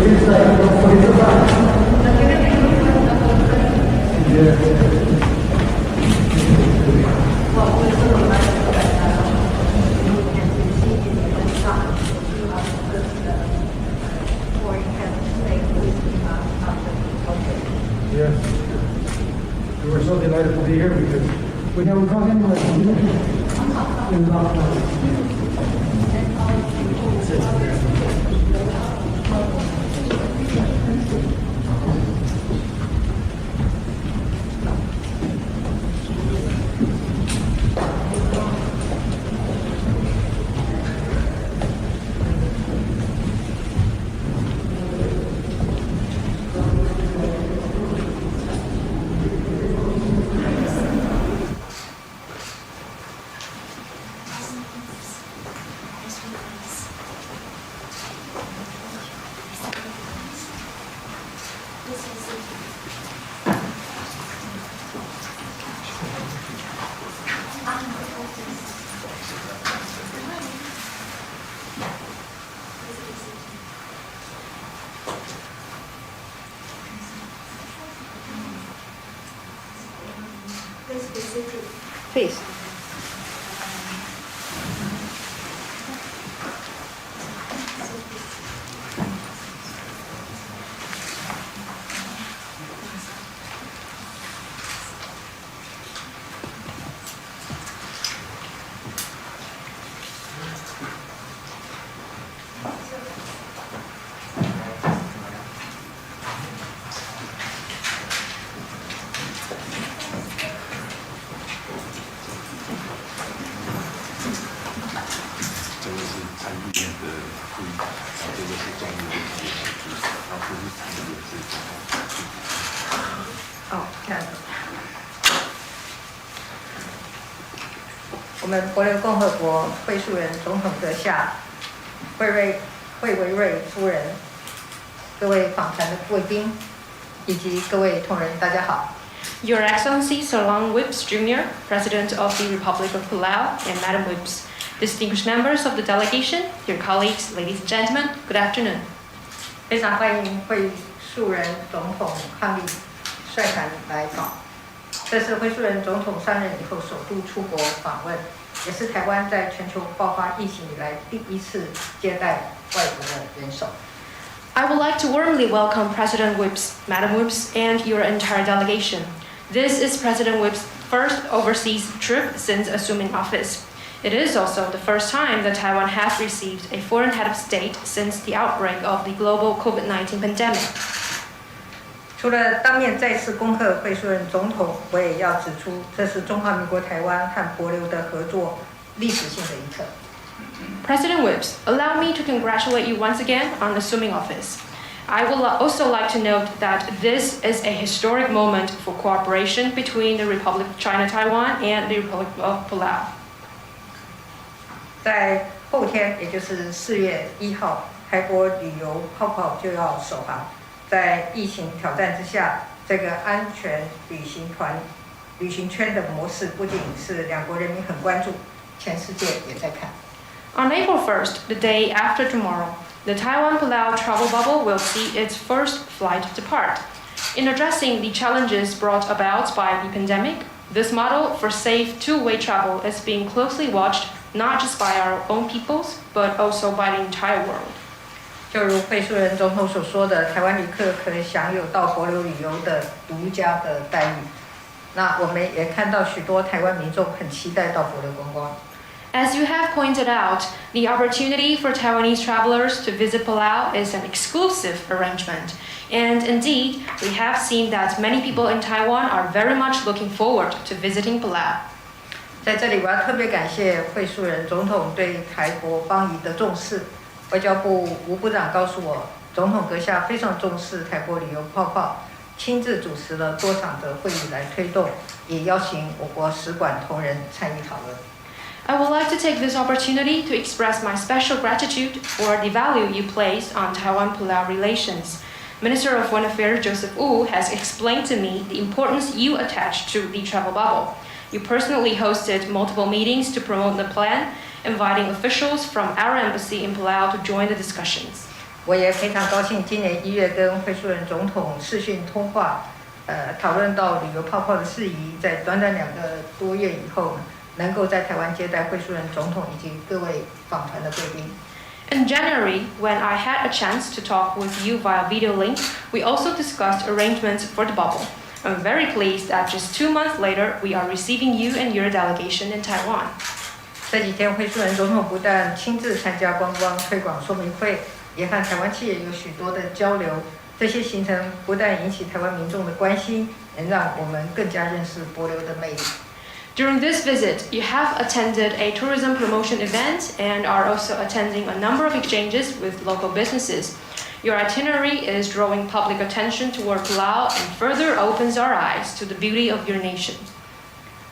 Yes. We're so delighted to be here because we have a program like Please.哦，看，我们帛琉共和国惠恕仁总统阁下惠维瑞夫人，各位访谈的贵宾，以及各位同仁，大家好。Your Excellency Sarlang Whips Jr., President of the Republic of Palau, and Madam Whips, distinguished members of the delegation, dear colleagues, ladies and gentlemen, good afternoon. 非常欢迎惠恕仁总统伉儷率团来访。这是惠恕仁总统上任以后首度出国访问，也是台湾在全球爆发疫情以来第一次接待外国的元首。I would like to warmly welcome President Whips, Madam Whips, and your entire delegation. This is President Whips' first overseas trip since assuming office. It is also the first time that Taiwan has received a foreign head of state since the outbreak of the global COVID-19 pandemic. 除了当面再次恭贺惠恕仁总统，我也要指出，这是中华民国台湾和帛琉的合作历史性的一刻。President Whips, allow me to congratulate you once again on assuming office. I would also like to note that this is a historic moment for cooperation between the Republic of China Taiwan and the Republic of Palau. 在后天，也就是4月1号，台帛旅游泡泡就要首航。在疫情挑战之下，这个安全旅行圈的模式，不仅是两国人民很关注，全世界也在看。On April 1st, the day after tomorrow, the Taiwan-Palau travel bubble will see its first flight depart. In addressing the challenges brought about by the pandemic, this model for safe two-way travel is being closely watched not just by our own peoples, but also by the entire world. 就如惠恕仁总统所说的，台湾旅客可以享有到帛琉旅游的独家的待遇。那我们也看到许多台湾民众很期待到帛琉观光。As you have pointed out, the opportunity for Taiwanese travelers to visit Palau is an exclusive arrangement. And indeed, we have seen that many people in Taiwan are very much looking forward to visiting Palau. 在这里，我要特别感谢惠恕仁总统对台帛邦谊的重视。外交部吴部长告诉我，总统阁下非常重视台帛旅游泡泡，亲自主持了多场的会议来推动，也邀请我国使馆同仁参与讨论。I would like to take this opportunity to express my special gratitude for the value you place on Taiwan-Palau relations. Minister of Foreign Affairs Joseph Wu has explained to me the importance you attach to the travel bubble. You personally hosted multiple meetings to promote the plan, inviting officials from our embassy in Palau to join the discussions. 我也非常高兴，今年1月跟惠恕仁总统视讯通话，讨论到旅游泡泡的事宜，在短短2个多月以后，能够在台湾接待惠恕仁总统以及各位访团的贵宾。In January, when I had a chance to talk with you via video link, we also discussed arrangements for the bubble. I'm very pleased that just 2 months later, we are receiving you and your delegation in Taiwan. 这几天，惠恕仁总统不但亲自参加观光推广说明会，也和台湾企业有许多的交流。这些行程不但引起台湾民众的关心，能让我们更加认识帛琉的魅力。During this visit, you have attended a tourism promotion event and are also attending a number of exchanges with local businesses. Your itinerary is drawing public attention toward Palau and further opens our eyes to the beauty of your nation.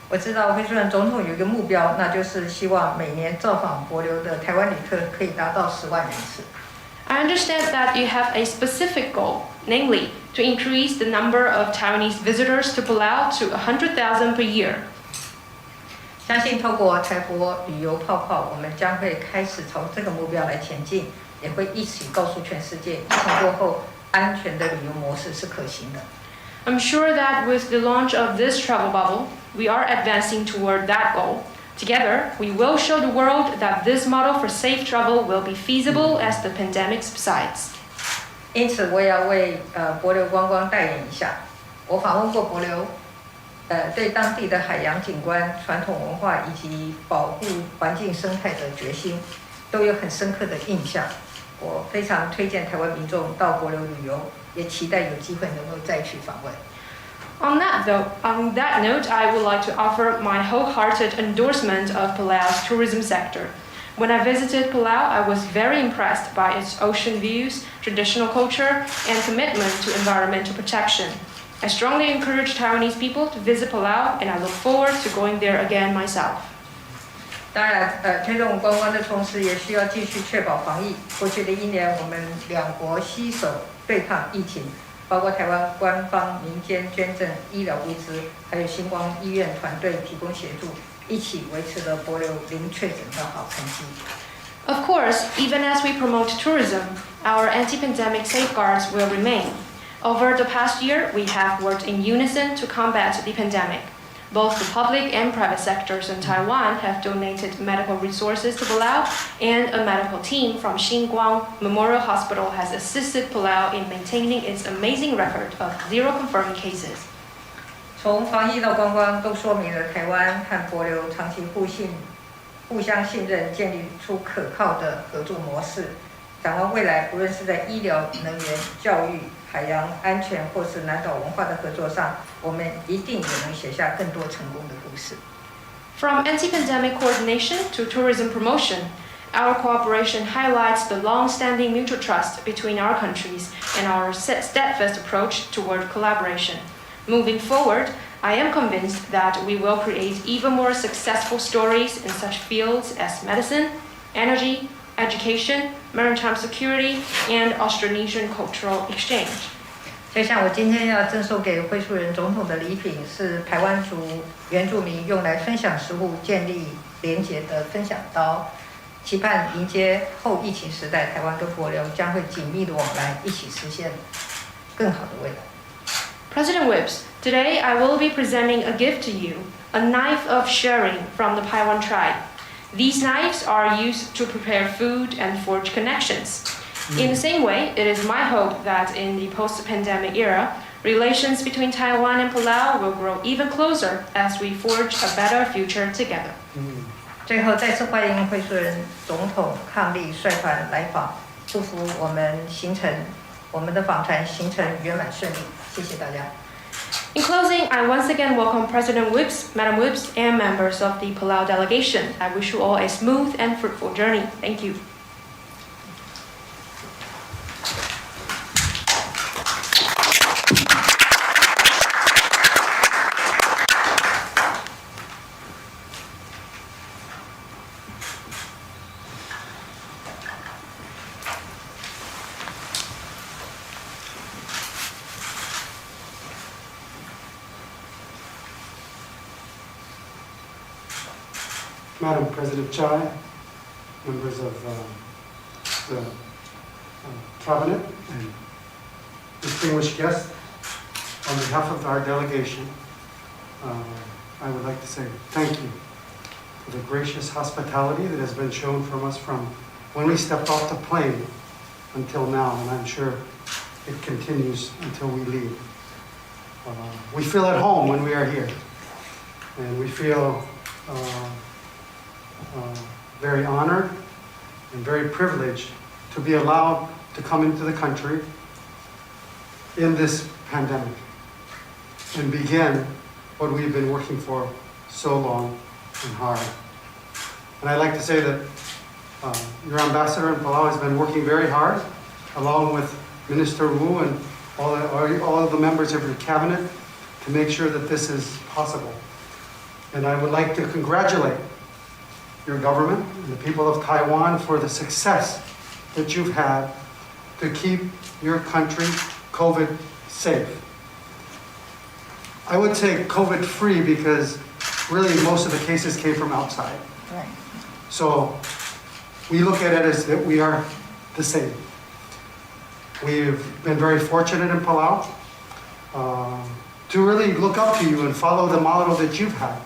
我知道惠恕仁总统有一个目标，那就是希望每年造访帛琉的台湾旅客可以达到10万人次。I understand that you have a specific goal, namely to increase the number of Taiwanese visitors to Palau to 100,000 per year. 相信透过台帛旅游泡泡，我们将会开始朝这个目标来前进，也会一起告诉全世界，疫情过后安全的旅游模式是可行的。I'm sure that with the launch of this travel bubble, we are advancing toward that goal. Together, we will show the world that this model for safe travel will be feasible as the pandemic subsides. 因此，我也要为帛琉观光代言一下。我访问过帛琉，对当地的海洋景观、传统文化以及保护环境生态的决心，都有很深刻的印象。我非常推荐台湾民众到帛琉旅游，也期待有机会能够再去访问。On that note, I would like to offer my wholehearted endorsement of Palau's tourism sector. When I visited Palau, I was very impressed by its ocean views, traditional culture, and commitment to environmental protection. I strongly encourage Taiwanese people to visit Palau, and I look forward to going there again myself. 当然，推动观光的同时，也需要继续确保防疫。过去的1年，我们两国携手对抗疫情。包括台湾官方、民间捐赠医疗物资，还有星光医院团队提供协助，一起维持了帛琉零确诊的好成绩。Of course, even as we promote tourism, our anti-pandemic safeguards will remain. Over the past year, we have worked in unison to combat the pandemic. Both the public and private sectors in Taiwan have donated medical resources to Palau, and a medical team from Xinguang Memorial Hospital has assisted Palau in maintaining its amazing record of 0 confirmed cases. 从防疫到观光，都说明了台湾和帛琉长期互相信任，建立出可靠的合作模式。展望未来，不论是在医疗、能源、教育、海洋安全或是南岛文化的合作上，我们一定也能写下更多成功的故事。From anti-pandemic coordination to tourism promotion, our cooperation highlights the long-standing mutual trust between our countries and our steadfast approach toward collaboration. Moving forward, I am convinced that we will create even more successful stories in such fields as medicine, energy, education, maritime security, and Austronesian cultural exchange. 就像我今天要赠送给惠恕仁总统的礼品，是台湾族原住民用来分享食物、建立连结的分享刀，期盼迎接后疫情时代，台湾跟帛琉将会紧密的往来，一起实现更好的未来。President Whips, today I will be presenting a gift to you, a knife of sharing from the Paiwan tribe. These knives are used to prepare food and forge connections. In the same way, it is my hope that in the post-pandemic era, relations between Taiwan and Palau will grow even closer as we forge a better future together. 最后再次欢迎惠恕仁总统伉儷率团来访，祝福我们的访团行程圆满顺利。谢谢大家。In closing, I once again welcome President Whips, Madam Whips, and members of the Palau delegation. I wish you all a smooth and fruitful journey. Thank you. Madam President Chai, members of the Cabinet and distinguished guests, on behalf of our delegation, I would like to say thank you for the gracious hospitality that has been shown from us from when we stepped off the plane until now, and I'm sure it continues until we leave. We feel at home when we are here, and we feel very honored and very privileged to be allowed to come into the country in this pandemic and begin what we've been working for so long and hard. And I'd like to say that your ambassador in Palau has been working very hard, along with Minister Wu and all of the members of your cabinet, to make sure that this is possible. And I would like to congratulate your government and the people of Taiwan for the success that you've had to keep your country COVID safe. I would say COVID free because really most of the cases came from outside. Right. So we look at it as that we are the same. We've been very fortunate in Palau to really look up to you and follow the model that you've had,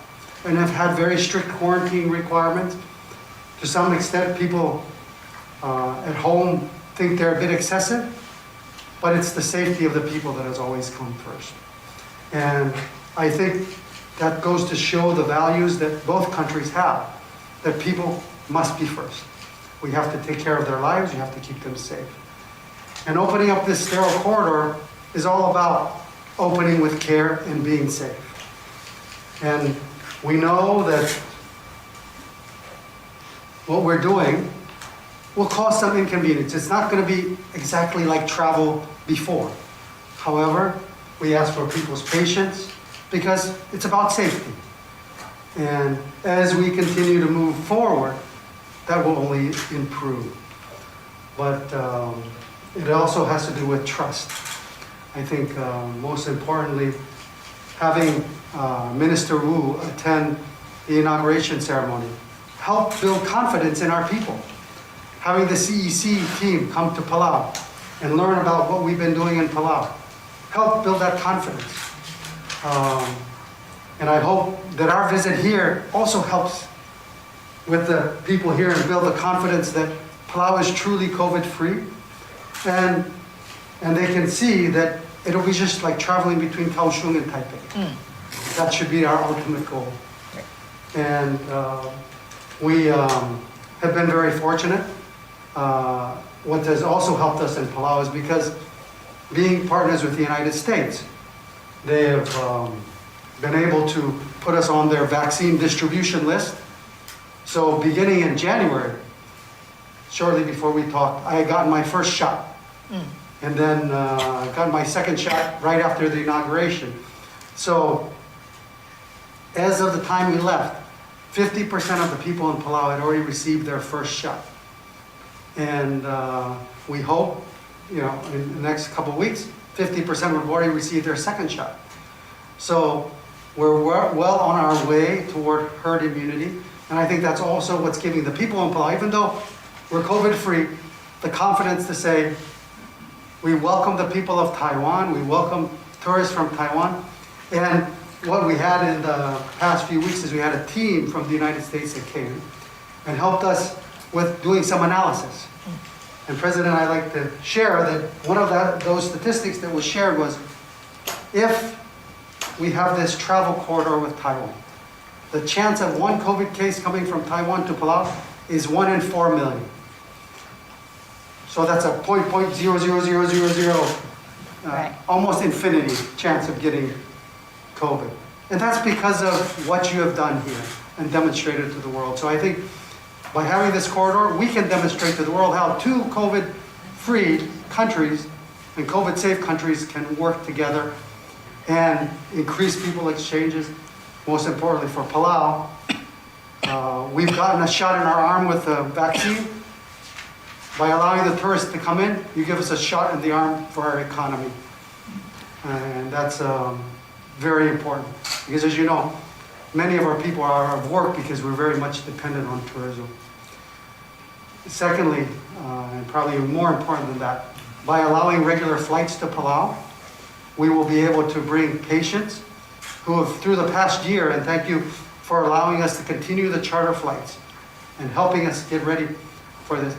and have had very strict quarantine requirements. To some extent, people at home think they're a bit excessive, but it's the safety of the people that has always come first. And I think that goes to show the values that both countries have, that people must be first. We have to take care of their lives, you have to keep them safe. And opening up this sterile corridor is all about opening with care and being safe. And we know that what we're doing will cause some inconvenience. It's not going to be exactly like travel before. However, we ask for people's patience because it's about safety. And as we continue to move forward, that will only improve. But it also has to do with trust. I think most importantly, having Minister Wu attend the inauguration ceremony helped build confidence in our people. Having the CEC team come to Palau and learn about what we've been doing in Palau helped build that confidence. And I hope that our visit here also helps with the people here and build the confidence that Palau is truly COVID-free. And they can see that it'll be just like traveling between Kaohsiung and Taipei. That should be our ultimate goal. And we have been very fortunate. What has also helped us in Palau is because being partners with the United States, they have been able to put us on their vaccine distribution list. So beginning in January, shortly before we talked, I had gotten my first shot. And then got my second shot right after the inauguration. So as of the time we left, 50% of the people in Palau had already received their first shot. And we hope, in the next couple of weeks, 50% would have already received their second shot. So we're well on our way toward herd immunity. And I think that's also what's giving the people in Palau, even though we're COVID-free, the confidence to say, we welcome the people of Taiwan, we welcome tourists from Taiwan. And what we had in the past few weeks is we had a team from the United States that came and helped us with doing some analysis. And President, I'd like to share that one of those statistics that was shared was, if we have this travel corridor with Taiwan, the chance of one COVID case coming from Taiwan to Palau is 1 in 4 million. So that's a 0.00000, Right. almost infinity chance of getting COVID. And that's because of what you have done here and demonstrated to the world. So I think by having this corridor, we can demonstrate to the world how two COVID-free countries and COVID-safe countries can work together and increase people exchanges. Most importantly for Palau, we've gotten a shot in our arm with the vaccine. By allowing the tourists to come in, you give us a shot in the arm for our economy. And that's very important. Because as you know, many of our people are out of work because we're very much dependent on tourism. Secondly, and probably more important than that, by allowing regular flights to Palau, we will be able to bring patients who have, through the past year, and thank you for allowing us to continue the charter flights and helping us get ready for this.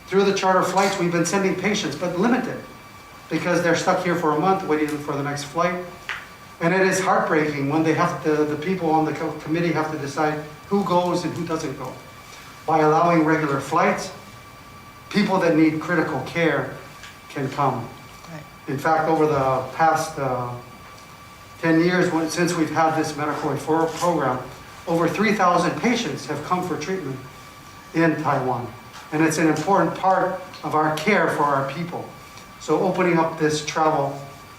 Through the charter flights, we've been sending patients, but limited, because they're stuck here for a month waiting for the next flight. And it is heartbreaking when they have to, the people on the committee have to decide who goes and who doesn't go. By allowing regular flights, people that need critical care can come. In fact, over the past 10 years, since we've had this medical referral program, over 3,000 patients have come for treatment in Taiwan. And it's an important part of our care for our people. So opening up this travel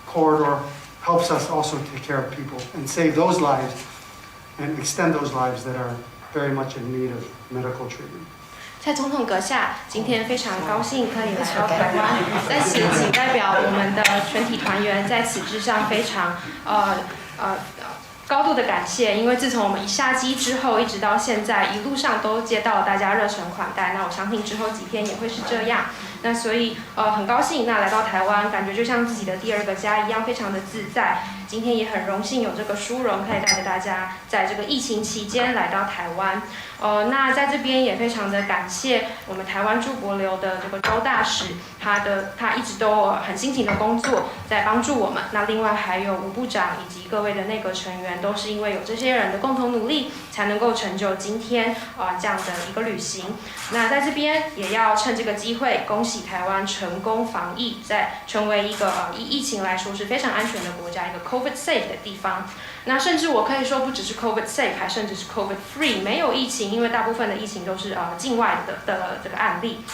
corridor helps us also take care of people and save those lives and extend those lives that are very much in need of medical treatment. 蔡总统阁下，今天非常高兴可以来到台湾，在此仅代表我们的全体团员在此之上非常高度的感谢，因为自从我们一下机之后，一直到现在，一路上都接到大家热忱款待。那我相信之后几天也会是这样。那所以很高兴，那来到台湾，感觉就像自己的第二个家一样，非常的自在。今天也很荣幸有这个殊荣，可以带着大家在这个疫情期间来到台湾。那在这边也非常的感谢我们台湾驻帛琉的这个周大使，他一直都很辛勤的工作，在帮助我们。那另外还有吴部长以及各位的内阁成员，都是因为有这些人的共同努力，才能够成就今天这样的一个旅行。那在这边也要趁这个机会，恭喜台湾成功防疫，在成为一个以疫情来说是非常安全的国家，一个 COVID safe 的地方。那甚至我可以说，不只是 COVID safe， 还甚至是 COVID free， 没有疫情，因为大部分的疫情都是境外的这个案例。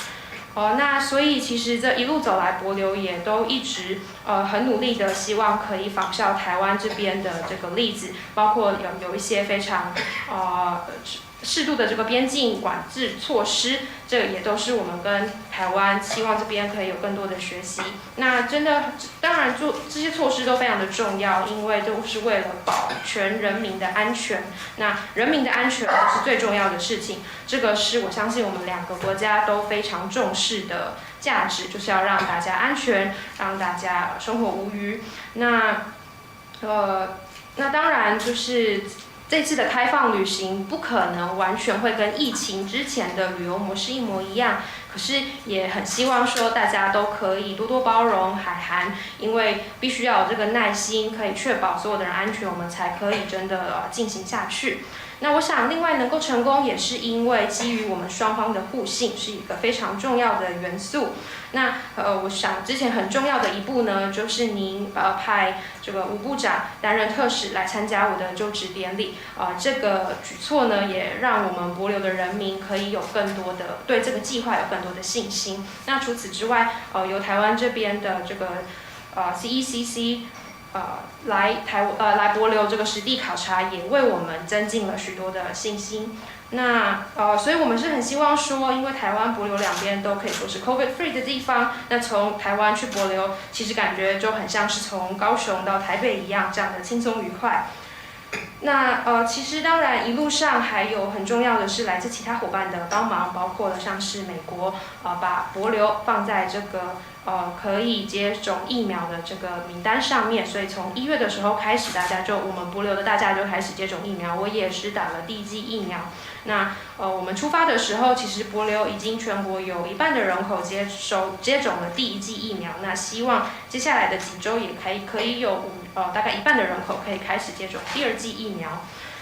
那所以其实这一路走来，帛琉也都一直很努力的，希望可以仿效台湾这边的这个例子，包括有一些非常适度的这个边境管制措施，这也都是我们跟台湾希望这边可以有更多的学习。那真的，当然做这些措施都非常的重要，因为都是为了保全人民的安全。那人民的安全是最重要的事情，这个是我相信我们两个国家都非常重视的价值，就是要让大家安全，让大家生活无虞。那当然就是。这次的开放旅行不可能完全会跟疫情之前的旅游模式一模一样，可是也很希望说大家都可以多多包容海涵，因为必须要有这个耐心，可以确保所有的人安全，我们才可以真的进行下去。那我想，另外能够成功，也是因为基于我们双方的互信是一个非常重要的元素。那我想之前很重要的一步呢，就是您派这个吴部长担任特使来参加我的就职典礼。这个举措呢，也让我们帛琉的人民可以有更多的对这个计划有更多的信心。那除此之外，由台湾这边的这个CECC。来帛琉这个实地考察，也为我们增进了许多的信心。那所以我们是很希望说，因为台湾帛琉两边都可以说是 COVID free 的地方，那从台湾去帛琉，其实感觉就很像是从高雄到台北一样，这样的轻松愉快。那其实当然一路上还有很重要的是来自其他伙伴的帮忙，包括了像是美国把帛琉放在这个可以接种疫苗的这个名单上面，所以从1月的时候开始，我们帛琉的大家就开始接种疫苗，我也是打了第1剂疫苗。那我们出发的时候，其实帛琉已经全国有1半的人口接种了第1剂疫苗，那希望接下来的几周也可以有大概1半的人口可以开始接种第2剂疫苗。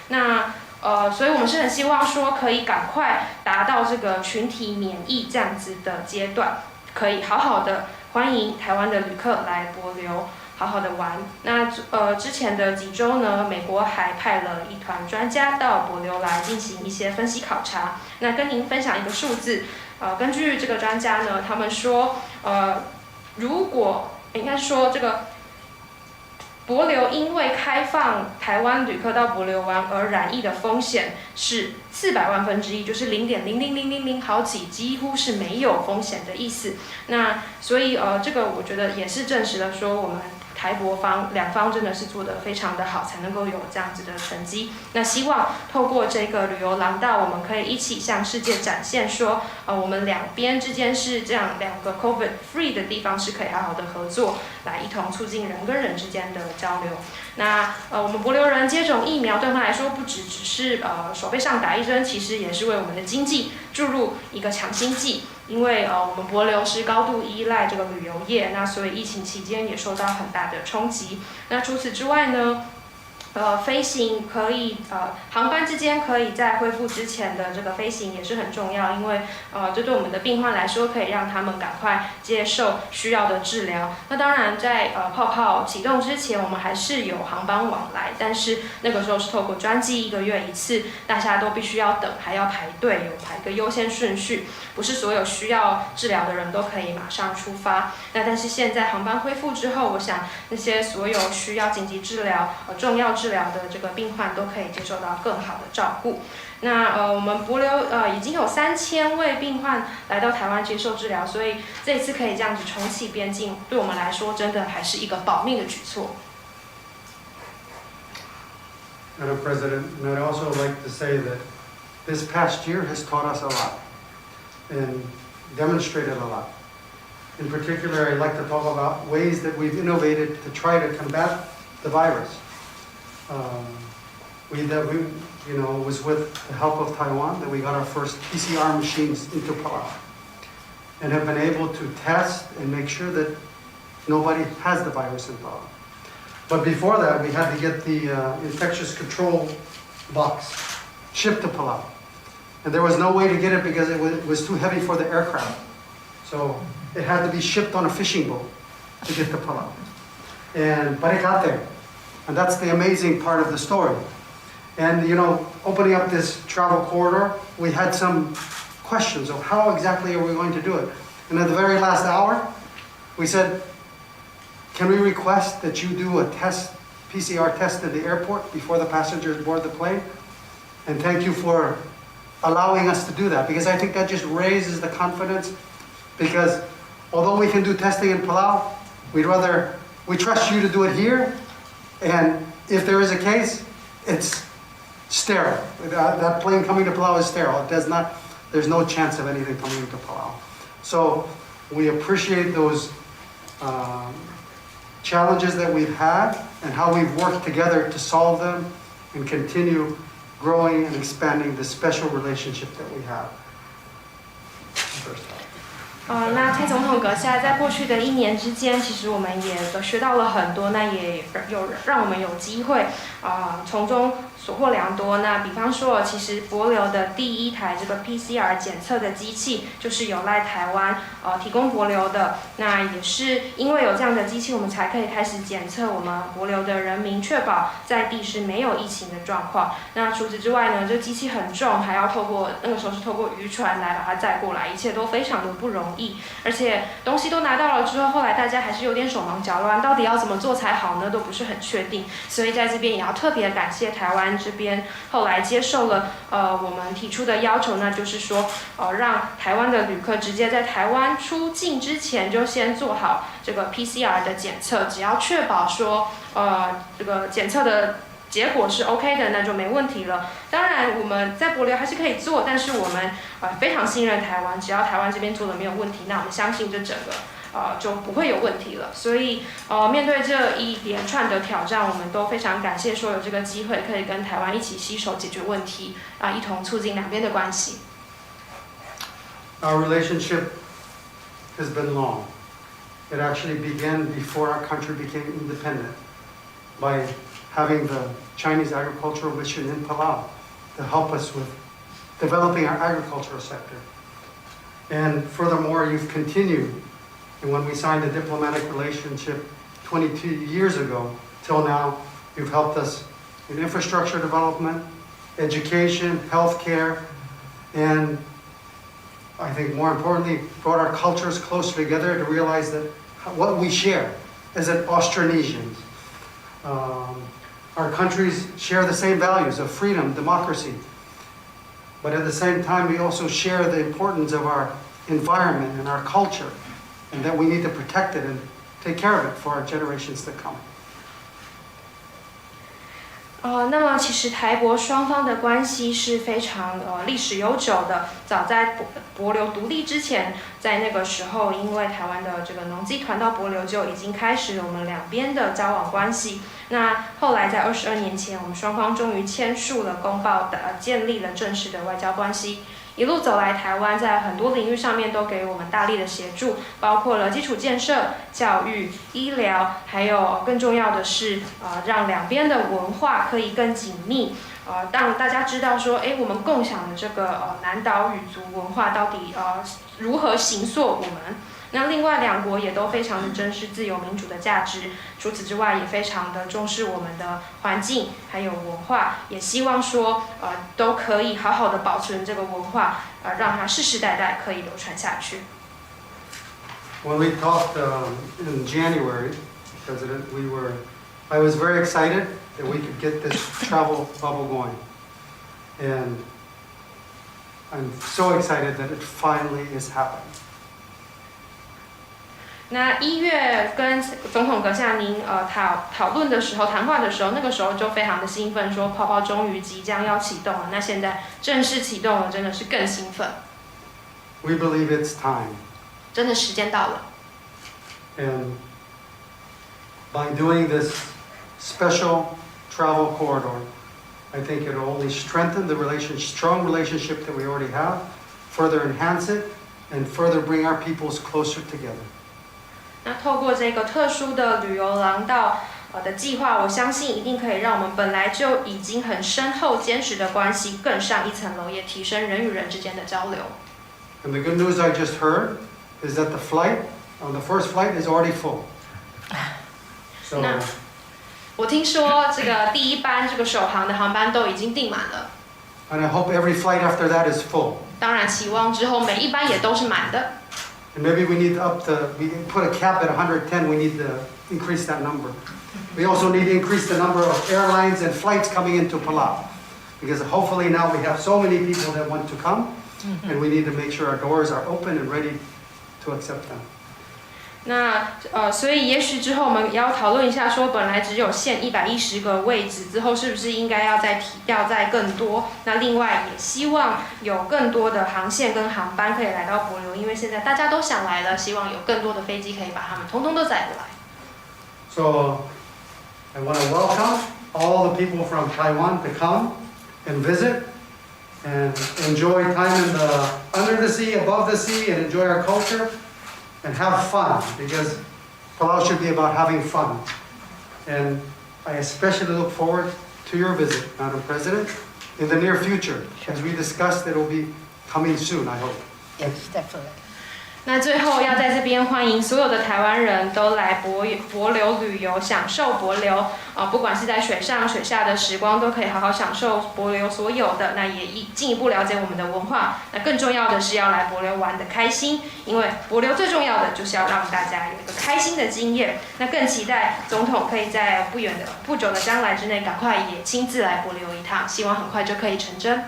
那所以我们是很希望说可以赶快达到这个群体免疫这样子的阶段，可以好好的欢迎台湾的旅客来帛琉好好的玩。那之前的几周呢，美国还派了一团专家到帛琉来进行一些分析考察。那跟您分享一个数字，根据这个专家呢，他们说，如果应该说这个帛琉因为开放台湾旅客到帛琉玩而染疫的风险是400万分之一，就是0.00000好几，几乎是没有风险的意思。那所以这个我觉得也是证实了说我们台博两方真的是做得非常的好，才能够有这样子的成绩。那希望透过这个旅游廊道，我们可以一起向世界展现说，我们两边之间是这样两个 COVID free 的地方是可以好好的合作，来一同促进人跟人之间的交流。那我们帛琉人接种疫苗，对他们来说不只是手背上打一针，其实也是为我们的经济注入一个强心剂。因为我们帛琉是高度依赖这个旅游业，那所以疫情期间也受到很大的冲击。那除此之外呢？飞行可以航班之间可以在恢复之前的这个飞行也是很重要，因为这对我们的病患来说可以让他们赶快接受需要的治疗。那当然在泡泡启动之前，我们还是有航班往来，但是那个时候是透过专机1个月1次，大家都必须要等，还要排队，有排个优先顺序，不是所有需要治疗的人都可以马上出发。那但是现在航班恢复之后，我想那些所有需要紧急治疗、重要治疗的这个病患都可以接受到更好的照顾。那我们帛琉已经有3000位病患来到台湾接受治疗，所以这一次可以这样子重启边境，对我们来说真的还是一个保命的举措。Madam President, and I'd also like to say that this past year has taught us a lot and demonstrated a lot. In particular, I'd like to talk about ways that we've innovated to try to combat the virus. It was with the help of Taiwan that we got our first PCR machines into Palau and have been able to test and make sure that nobody has the virus in Palau. But before that, we had to get the infectious control box shipped to Palau. And there was no way to get it because it was too heavy for the aircraft. So it had to be shipped on a fishing boat to get to Palau. But it got there. And that's the amazing part of the story. And, opening up this travel corridor, we had some questions of how exactly are we going to do it. And at the very last hour, we said, can we request that you do a PCR test at the airport before the passengers board the plane? And thank you for allowing us to do that, because I think that just raises the confidence, because although we can do testing in Palau, we trust you to do it here. And if there is a case, it's sterile. That plane coming to Palau is sterile. There's no chance of anything coming into Palau. So we appreciate those challenges that we've had and how we've worked together to solve them and continue growing and expanding the special relationship that we have. First. 那蔡总统阁下在过去的1年之间，其实我们也学到了很多，那也有让我们有机会从中所获良多。那比方说，其实帛琉的第1台这个 PCR 检测的机器，就是有赖台湾提供帛琉的。那也是因为有这样的机器，我们才可以开始检测我们帛琉的人民，确保在地是没有疫情的状况。那除此之外呢，这机器很重，还要那个时候是透过渔船来把它载过来，一切都非常的不容易。而且东西都拿到了之后，后来大家还是有点手忙脚乱，到底要怎么做才好呢？都不是很确定。所以在这边也要特别感谢台湾这边后来接受了我们提出的要求，那就是说让台湾的旅客直接在台湾出境之前就先做好这个 PCR 的检测，只要确保说这个检测的结果是 OK 的，那就没问题了。当然，我们在帛琉还是可以做，但是我们非常信任台湾，只要台湾这边做的没有问题，那我们相信这整个就不会有问题了。所以面对这一连串的挑战，我们都非常感谢说有这个机会可以跟台湾一起携手解决问题，一同促进两边的关系。Our relationship has been long. It actually began before our country became independent by having the Chinese agricultural mission in Palau to help us with developing our agricultural sector. And furthermore, you've continued. And when we signed a diplomatic relationship 22 years ago, till now, you've helped us in infrastructure development, education, healthcare, and I think more importantly, brought our cultures closer together to realize that what we share as Austronesians. Our countries share the same values of freedom, democracy, but at the same time, we also share the importance of our environment and our culture, and that we need to protect it and take care of it for our generations to come. 那么其实台帛双方的关系是非常历史悠久的。早在帛琉独立之前，在那个时候，因为台湾的这个农机团到帛琉就已经开始了我们两边的交往关系。那后来在22年前，我们双方终于签署了公报，建立了正式的外交关系。一路走来，台湾在很多领域上面都给我们大力的协助，包括了基础建设、教育、医疗，还有更重要的是，让两边的文化可以更紧密，让大家知道说，我们共享的这个南岛语族文化到底如何形塑我们。那另外两国也都非常的珍视自由民主的价值，除此之外也非常的重视我们的环境还有文化，也希望说都可以好好的保存这个文化，让它世世代代可以流传下去。When we talked in January, President, I was very excited that we could get this travel bubble going, and I'm so excited that it finally is happening. 那1月跟总统阁下您讨论的时候，谈话的时候，那个时候就非常的兴奋，说泡泡终于即将要启动了。那现在正式启动了，真的是更兴奋。We believe it's time. 真的时间到了。And by doing this special travel corridor, I think it will only strengthen the strong relationship that we already have, further enhance it, and further bring our peoples closer together. 那透过这个特殊的旅游廊道的计划，我相信一定可以让我们本来就已经很深厚坚实的关系更上一层楼，也提升人与人之间的交流。And the good news I just heard is that the first flight is already full. So 我听说这个第一班这个首航的航班都已经订满了。And I hope every flight after that is full. 当然，期望之后每一班也都是满的。And maybe we need we put a cap at 110, we need to increase that number. We also need to increase the number of airlines and flights coming into Palau. Because hopefully now we have so many people that want to come, and we need to make sure our doors are open and ready to accept them. 那所以也许之后我们也要讨论一下，说本来只有限110个位置，之后是不是应该要再更多？那另外也希望有更多的航线跟航班可以来到帛琉，因为现在大家都想来了，希望有更多的飞机可以把他们通通都载过来。So I want to welcome all the people from Taiwan to come and visit and enjoy time under the sea, above the sea, and enjoy our culture. And have fun, because Palau should be about having fun. And I especially look forward to your visit, Madam President, in the near future. As we discussed, it will be coming soon, I hope. Yes, definitely. 那最后要在这边欢迎所有的台湾人都来帛琉旅游，享受帛琉不管是在水上水下的时光，都可以好好享受帛琉所有的。那也进一步了解我们的文化。那更重要的是要来帛琉玩得开心，因为帛琉最重要的就是要让大家有一个开心的经验。那更期待总统可以在不久的将来之内，赶快也亲自来帛琉一趟，希望很快就可以成真。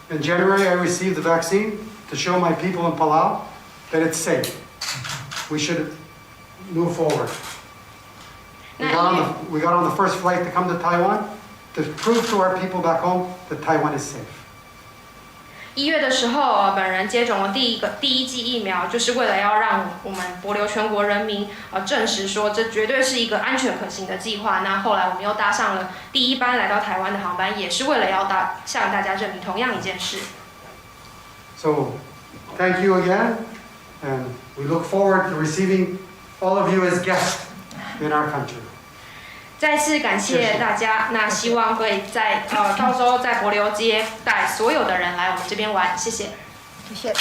In January, I received the vaccine to show my people in Palau that it's safe. We should move forward. We got on the first flight to come to Taiwan to prove to our people back home that Taiwan is safe. 1月的时候，本人接种了第一剂疫苗，就是为了要让我们帛琉全国人民证实说，这绝对是一个安全可行的计划。那后来我们又搭上了第一班来到台湾的航班，也是为了要向大家证明同样一件事。So, thank you again. And we look forward to receiving all of you as guests in our country. 再次感谢大家，那希望可以到时候在帛琉接待所有的人来我们这边玩，谢谢。谢谢。